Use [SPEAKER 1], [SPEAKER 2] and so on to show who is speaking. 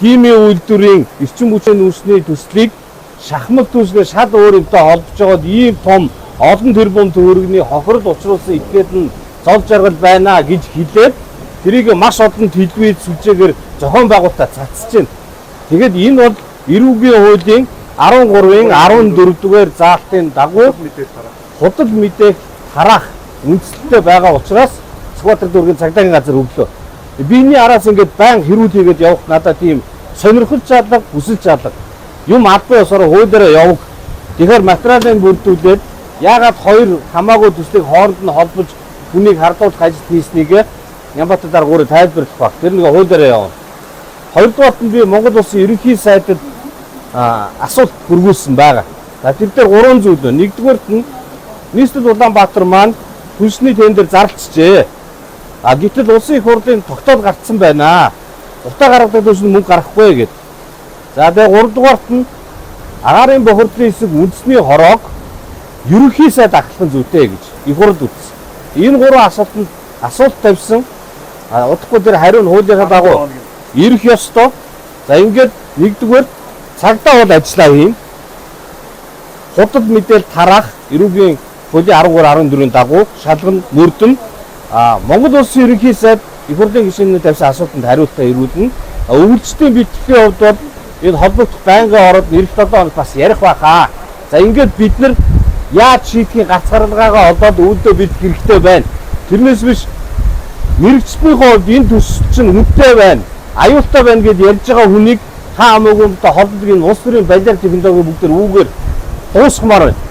[SPEAKER 1] химийн үйлдвэрийн эрчим хүчний үүсний төслийг шахмал төслөө шал өөрөвдөө холбож байгаад ийм том олон тэрбум төгрөгийн хохирол учруулсан этгээд нь зол жаргал байна гэж хэлээд тэрийг маш олон телевиз сүлжээгээр зохион байгуулалтаа цацж байна. Тэгээд энэ бол эрүүгийн хуулийн 13-ын 14 дугаар заалтын дагуу худал мэдээх тараах үндсэлтэй байгаа учраас Сүхбаатар дүүргийн цагдаагийн газар өглөө. Биений араас ингээд байн хэрүүл хийгээд явах надад тийм сонирхол чадлага, хүсэл чадлага юм албан ёсоор хуулиараа явах. Тэгэхээр материалын бүрдүүлээд яагаад хоёр хамаагүй төслийг хооронд нь холбож хүнийг хардуулах ажил хийснийг Нямбатар даргуур тайлбарлах баг. Тэр нэг хуулиараа явна. Хоёрдугаарт нь би Монгол Улсын ерөнхий сайдад асуулт хүргүүлсэн байгаа. За тэр дээр 3 зүйл байна. Нэгдүгээрт нь нийслэл Улаанбаатар маань хүнсний тендер зарлцжээ. Гэтэл улсын их хурлын тогтоол гарцсан байна. Утаа гаргадаг төсөл мөнгө гарахгүй гэдэг. За тэгээ 3 дугаарт нь агаарын бохирдлын хэсэг үндэсний хороог ерөнхий сайд ахлах зүйтэй гэж их хурл үзсэн. Энэ 3 асуултанд асуулт тавьсан. Удахгүй тэр хариу нь хуулийнхаа дагуу ирэх ёстой. За ингээд нэгдүгээр цагдаа бол ажиллаа хийн. Худал мэдээл тараах эрүүгийн хуулийн 13-14-ийн дагуу шалган мөрдөн Монгол Улсын ерөнхий сайд их хурлын гишүүнүүд тавьсан асуултанд хариултаа ирүүлнэ. Өвлжтийн битгэхийн хувьд бол энэ холбогдох байнгын ороод эх 7 хоног бас ярих байхаа. За ингээд бид нар яаж шийдэхин гац гаргалгаагаа олоод үүдөө бэлдэх хэрэгтэй байна. Тэрнээс биш мэрэгчдийн хувьд энэ төсөл чинь үнэтэй байна. Аюултай байна гэдээ ярьж байгаа хүнийг та хамаагүй холбоогийн улс төрийн балиар технологи бүгдээр үүгээр дуусгамаар байна.